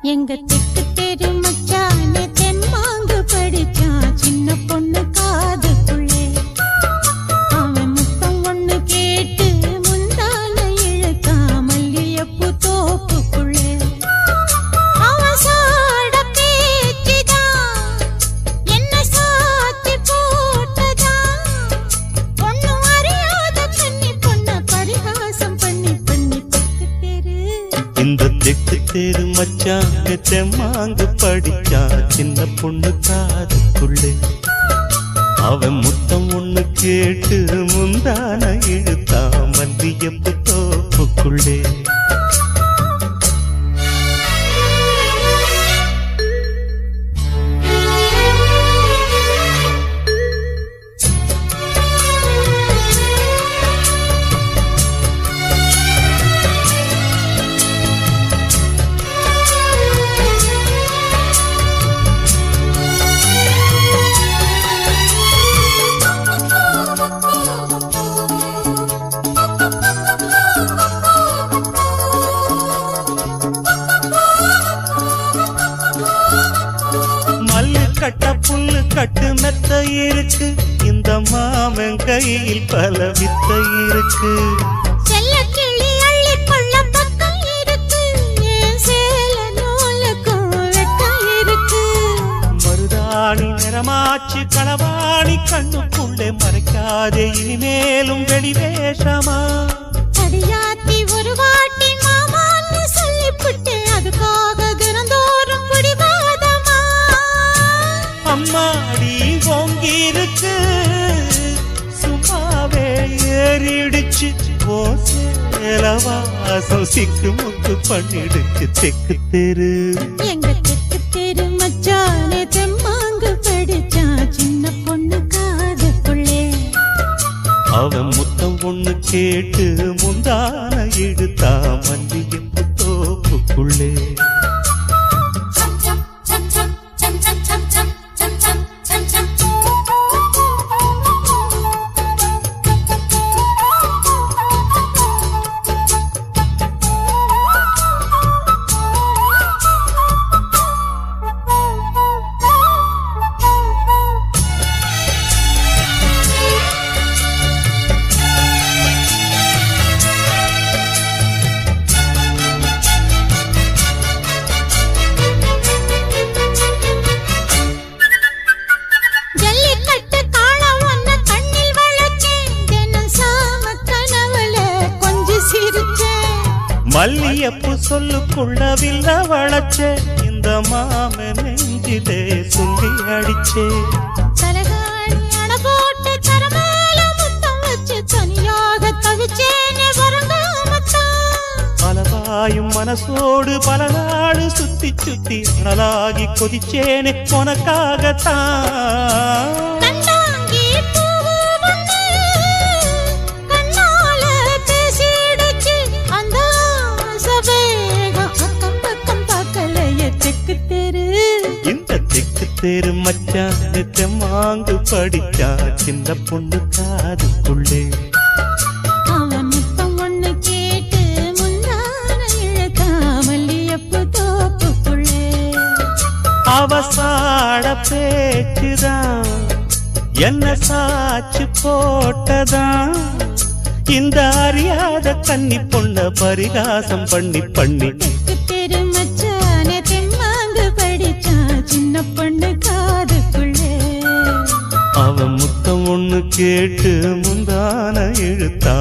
எங்க தெக்கு தெரு மச்சானே தெம்மாங்கு படிச்சான் சின்ன பொண்ணு காதுக்குள்ளே. அவன் முத்தம் ஒண்ணு கேட்டு முந்தான இழுத்தான் மல்லியப்பூ தோப்புக்குள்ளே. அவன் சாட பேச்சுதான் என்ன சாத்தி போட்டதான். ஒண்ணும் அறியாத கன்னி பொண்ண பரிகாசம் பண்ணி பண்ணி தெக்கு தெரு இந்த தெக்கு தெரு மச்சாங்க தெம்மாங்கு படிச்சா சின்ன பொண்ணு காதுக்குள்ளே. அவன் முத்தம் ஒண்ணு கேட்டு முந்தான இழுத்தா மல்லியப்பூ தோப்புக்குள்ளே. கட்ட புல்லு கட்டு மெத்த இருக்கு இந்த மாமன் கையில் பல வித்த இருக்கு. செல்ல கிளி அள்ளி கொள்ள பக்கம் இருக்கு சேல நூலுக்கும் வெட்டம் இருக்கு. மருதாணி நிறமாச்சு களவாணி கண்ணுக்குள்ளே மறைக்காதே இனிமேலும் வெளிவேஷமா. அடியாத்தி ஒரு வாட்டி மாமான்னு சொல்லிவிட்டு அதுக்காக தினந்தோறும் பிடிவாதமா. அம்மாடி ஓங்கிருக்கு சும்மாவே ஏறிடுச்சு ஓ சேலவாசம் சிக்கு முக்கு பண்ணிடுச்சு தெக்கு தெரு. எங்க தெக்கு தெரு மச்சானே தெம்மாங்கு படிச்சா சின்ன பொண்ணு காதுக்குள்ளே. அவன் முத்தம் ஒண்ணு கேட்டு முந்தான இழுத்தா மல்லியப்பூ தோப்புக்குள்ளே. மல்லியப்பூ சொல்லுக்குள்ள வில்ல வளச்சே இந்த மாமன் நெஞ்சிலே சொல்லி அடிச்சே. தலகாணி அண போட்டு தரமேல முத்தம் வச்சு தனியாக தவிச்சேனே வரங்காமத்தான். பலவாயும் மனசோடு பல நாடு சுத்தி சுத்தி அனலாகி கொதிச்சேனே உனக்காகத்தான். இந்த தெக்கு தெரு மச்சான் தெம்மாங்கு படிச்சா சின்ன பொண்ணு காதுக்குள்ளே. அவன் முத்தம் ஒண்ணு கேட்டு முந்தான இழுத்தா மல்லியப்பூ தோப்புக்குள்ளே. அவசாட பேச்சுதான் என்ன சாச்சு போட்டதான். இந்த அறியாத கன்னி பொண்ண பரிகாசம் பண்ணி பண்ணி தெக்கு தெரு மச்சானே தெம்மாங்கு படிச்சா சின்ன பொண்ணு காதுக்குள்ளே. அவன் முத்தம் ஒண்ணு கேட்டு முந்தான இழுத்தா